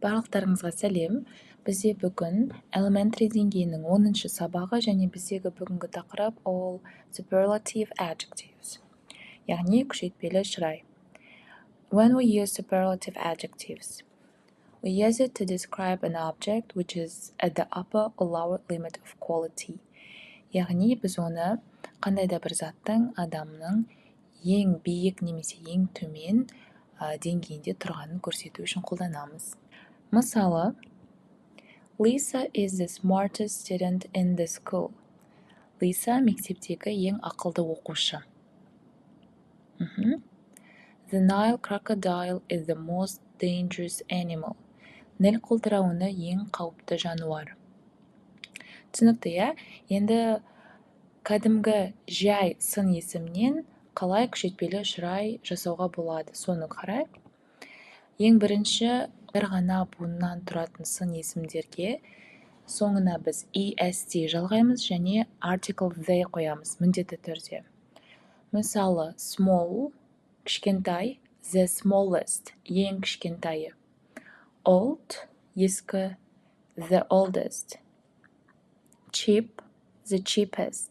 Барлықтарыңызға сәлем. Бізде бүгін elementary деңгейінің 10-шы сабағы және біздегі бүгінгі тақырып ол superlative adjectives. Яғни күшейтпелі шырай. When we use superlative adjectives, we use it to describe an object which is at the upper or lower limit of quality. Яғни біз оны қандай да бір заттың, адамның ең биік немесе ең төмен деңгейінде тұрғанын көрсету үшін қолданамыз. Мысалы, Lisa is the smartest student in the school. Lisa мектептегі ең ақылды оқушы. The Nile crocodile is the most dangerous animal. Ніл құлдырауыны ең қауіпті жануар. Түсінікті, иә? Енді кәдімгі жай сын есімнен қалай күшейтпелі шырай жасауға болады, соны қарайық. Ең бірінші бір ғана буыннан тұратын сын есімдерге соңына біз est жалғаймыз және article they қоямыз міндетті түрде. Мысалы, small, кішкентай, the smallest, ең кішкентайы. Old, ескі, the oldest. Cheap, the cheapest.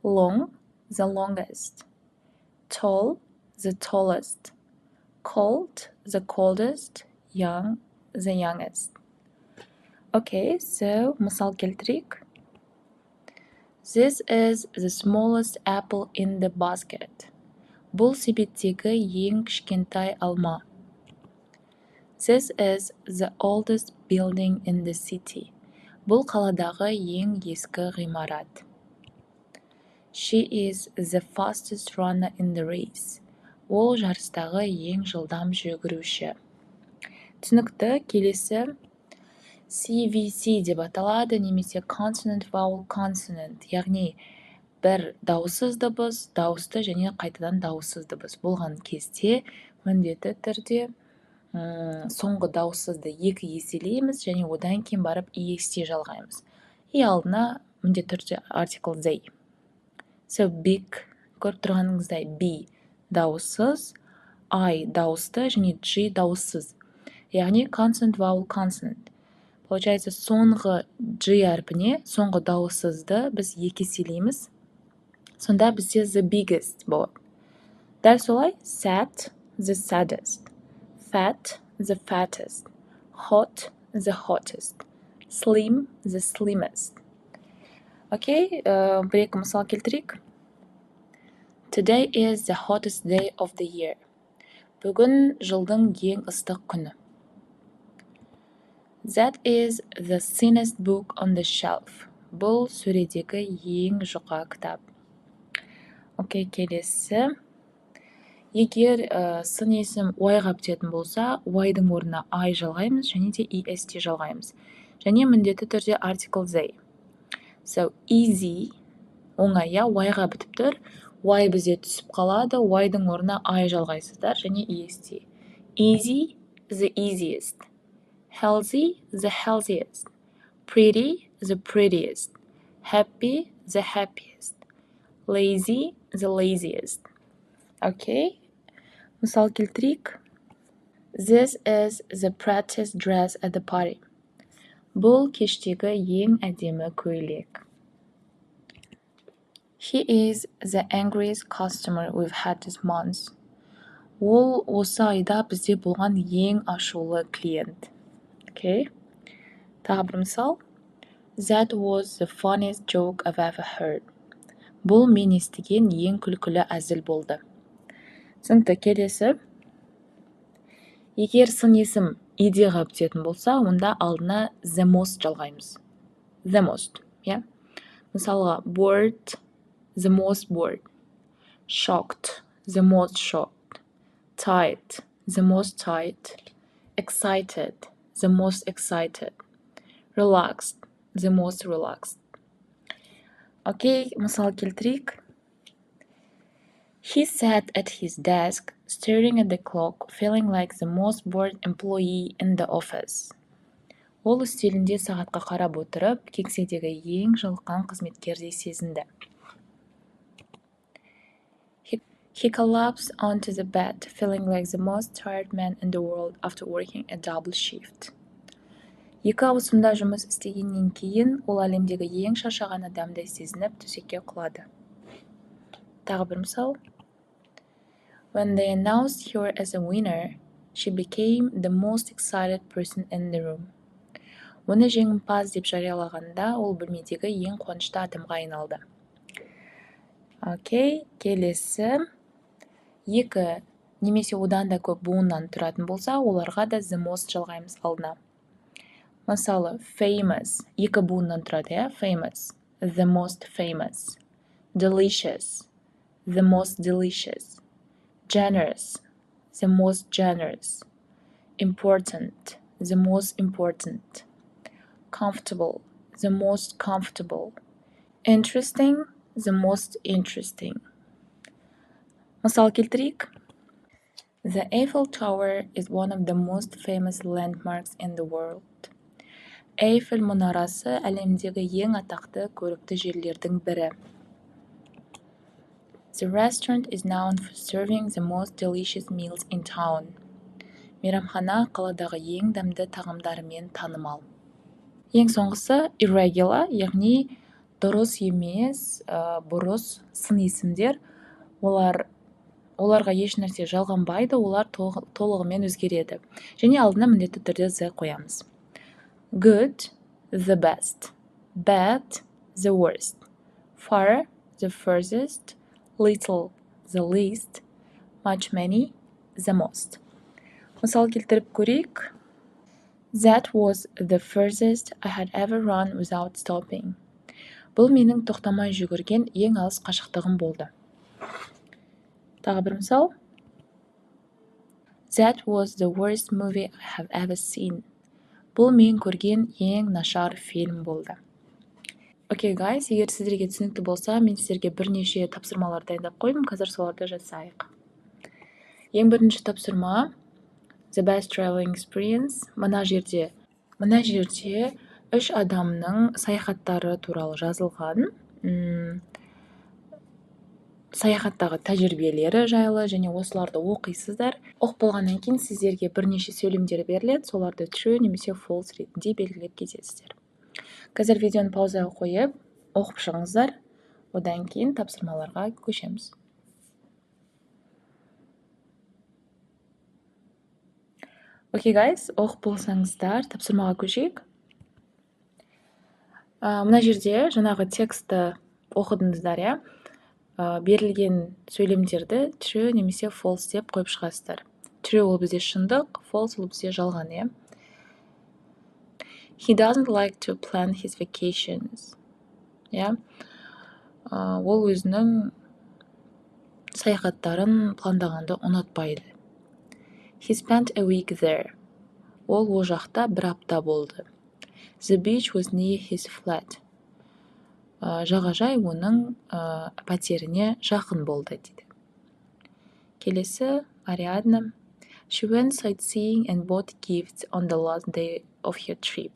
Long, the longest. Tall, the tallest. Cold, the coldest. Young, the youngest. Okay, so мысал келтірейік. This is the smallest apple in the basket. Бұл себеттегі ең кішкентай алма. This is the oldest building in the city. Бұл қаладағы ең ескі ғимарат. She is the fastest runner in the race. Ол жарыстағы ең жылдам жүгіруші. Түсінікті, келесі CVC деп аталады, немесе consonant vowel consonant, яғни бір дауыссыз дыбыс, дауысты және қайтадан дауыссыз дыбыс болған кезде міндетті түрде соңғы дауыссызды екі еселейміз және одан кейін барып est жалғаймыз. И алдына міндетті түрде article they. So big, көріп тұрғаныңыздай B дауыссыз, I дауысты және G дауыссыз. Яғни consonant vowel consonant. Получается, соңғы G әрпіне, соңғы дауыссызды біз екі еселейміз. Сонда бізде the biggest болады. Дәл солай, sad, the saddest. Fat, the fattest. Hot, the hottest. Slim, the slimmest. Окей, бір-екі мысал келтірейік. Today is the hottest day of the year. Бүгін жылдың ең ыстық күні. That is the thinnest book on the shelf. Бұл сөредегі ең жұқа кітап. Окей, келесі. Егер сын есім y-ға бітетін болса, y-дың орнына I жалғаймыз және де est жалғаймыз. Және міндетті түрде article they. So, easy, оңай, y-ға бітіп тұр. Y бізде түсіп қалады, y-дың орнына I жалғайсыздар және est. Easy, the easiest. Healthy, the healthiest. Pretty, the prettiest. Happy, the happiest. Lazy, the laziest. Okay, мысал келтірейік. This is the prettiest dress at the party. Бұл кештегі ең әдемі көйлек. He is the angriest customer we've had this month. Ол осы айда бізде болған ең ашулы клиент. Okay. Тағы бір мысал. That was the funniest joke I've ever heard. Бұл мен естіген ең күлкілі әзіл болды. Түсінікті, келесі. Егер сын есім ed-ға бітетін болса, онда алдына the most жалғаймыз. The most, yeah? Мысалға, bored, the most bored. Shocked, the most shocked. Tired, the most tired. Excited, the most excited. Relaxed, the most relaxed. Окей, мысал келтірейік. He sat at his desk, staring at the clock, feeling like the most bored employee in the office. Ол үстелінде сағатқа қарап отырып, кеңседегі ең жалыққан қызметкердей сезінді. He collapsed onto the bed, feeling like the most tired man in the world after working a double shift. 2 ауысымда жұмыс істегеннен кейін ол әлемдегі ең шаршаған адамдай сезініп төсекке құлады. Тағы бір мысал. When they announced her as a winner, she became the most excited person in the room. Оны жеңімпаз деп жариялағанда, ол бөлмедегі ең қуанышты адамға айналды. Окей, келесі. 2 немесе одан да көп буыннан тұратын болса, оларға да the most жалғаймыз алдына. Мысалы, famous 2 буыннан тұрады, famous, the most famous, delicious, the most delicious, generous, the most generous, important, the most important, comfortable, the most comfortable, interesting, the most interesting. Мысал келтірейік. The Eiffel Tower is one of the most famous landmarks in the world. Эйфель мұнарасы әлемдегі ең атақты көрікті жерлердің бірі. The restaurant is known for serving the most delicious meals in town. Мейрамхана қаладағы ең дәмді тағамдарымен танымал. Ең соңғысы irregular, яғни дұрыс емес, бұрыс, сын есімдер. Оларға еш нәрсе жалғанбайды, олар толығымен өзгереді. Және алдына міндетті түрде the қоямыз. Good, the best. Bad, the worst. Far, the furthest. Little, the least. Much many, the most. Мысал келтіріп көрейік. That was the furthest I had ever run without stopping. Бұл менің тоқтамай жүгірген ең алыс қашықтығым болды. Тағы бір мысал. That was the worst movie I have ever seen. Бұл мен көрген ең нашар фильм болды. Окей, guys, егер сіздерге түсінікті болса, мен сіздерге бірнеше тапсырмалар дайындап қойдым, қазір соларды жасайық. Ең бірінші тапсырма The best traveling experience. Мына жерде 3 адамның саяхаттары туралы жазылған, саяхаттағы тәжірибелері жайлы, және осыларды оқисыздар. Оқып болғаннан кейін сіздерге бірнеше сөйлемдер беріледі, соларды true немесе false ретінде белгілеп кетесіздер. Қазір видеоны паузаға қойып, оқып шығыңыздар, одан кейін тапсырмаларға көшеміз. Окей, guys, оқып болсаңыздар, тапсырмаға көшейік. Мына жерде жаңағы тексті оқыдыңыздар, берілген сөйлемдерді true немесе false деп қойып шығасыздар. True ол бізде шындық, false ол бізде жалған. He doesn't like to plan his vacations. Ол өзінің саяхаттарын пландағанды ұнатпайды. He spent a week there. Ол жақта 1 апта болды. The beach was near his flat. Жағажай оның пәтеріне жақын болды дейді. Келесі Ариадна. She went sightseeing and bought gifts on the last day of her trip.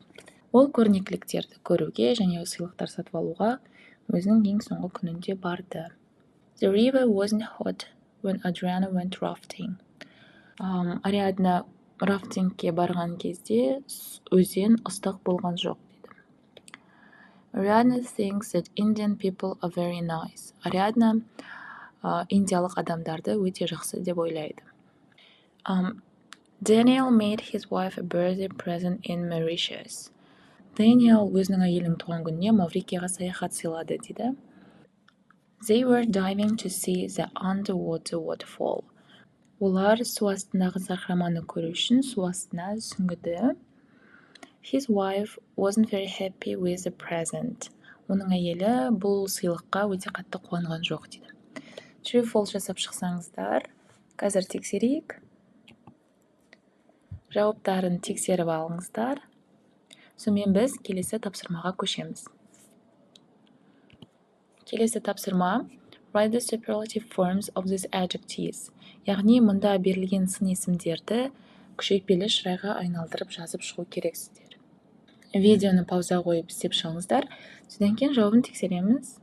Ол көрнекіліктерді көруге және сыйлықтар сатып алуға өзінің ең соңғы күнінде барды. The river wasn't hot when Adriana went rafting. Ариадна рафтингке барған кезде өзен ыстық болған жоқ. Ariadna thinks that Indian people are very nice. Ариадна индиялық адамдарды өте жақсы деп ойлайды. Daniel made his wife a birthday present in Mauritius. Daniel өзінің әйелінің туған күніне Маврикияға саяхат сыйлады дейді. They were diving to see the underwater waterfall. Олар су астындағы сарқыраманы көру үшін су астына сүңгіді. His wife wasn't very happy with the present. Оның әйелі бұл сыйлыққа өте қатты қуанған жоқ дейді. True false жасап шықсаңыздар, қазір тексерейік. Жауаптарын тексеріп алыңыздар. Сонымен біз келесі тапсырмаға көшеміз. Келесі тапсырма Write the superlative forms of these adjectives. Яғни мұнда берілген сын есімдерді күшейтпелі шырайға айналдырып жазып шығу керексіздер. Видеоны пауза қойып істеп шығыңыздар. Содан кейін жауабын тексереміз.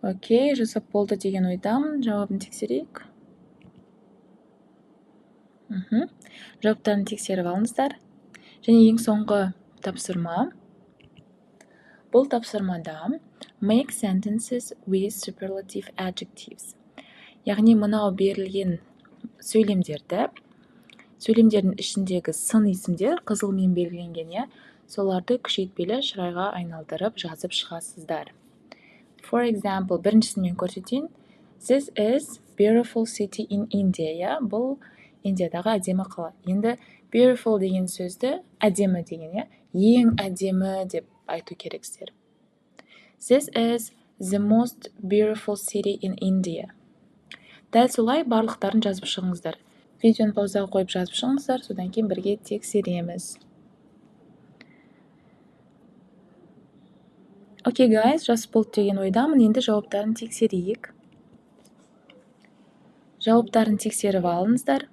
Окей, жасап болды деген ойдамын. Жауабын тексерейік. Жауаптарын тексеріп алыңыздар. Және ең соңғы тапсырма. Бұл тапсырмада make sentences with superlative adjectives. Яғни мынау берілген сөйлемдердің ішіндегі сын есімдер қызылмен белгіленген, соларды күшейтпелі шырайға айналдырып жазып шығасыздар. For example, біріншісін мен көрсетейін. This is beautiful city in India. Бұл Индиядағы әдемі қала. Енді beautiful деген сөзді әдемі деген, ең әдемі деп айту керексіздер. This is the most beautiful city in India. Дәл солай барлықтарын жазып шығыңыздар. Видеоны паузаға қойып жазып шығыңыздар, содан кейін бірге тексереміз. Окей, guys, жақсы болды деген ойдамын. Енді жауаптарын тексерейік. Жауаптарын тексеріп алыңыздар.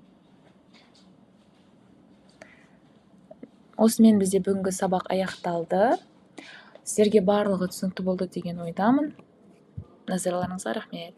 Осымен бізде бүгінгі сабақ аяқталды. Сіздерге барлығы түсінікті болды деген ойдамын. Назарларыңызға рахмет.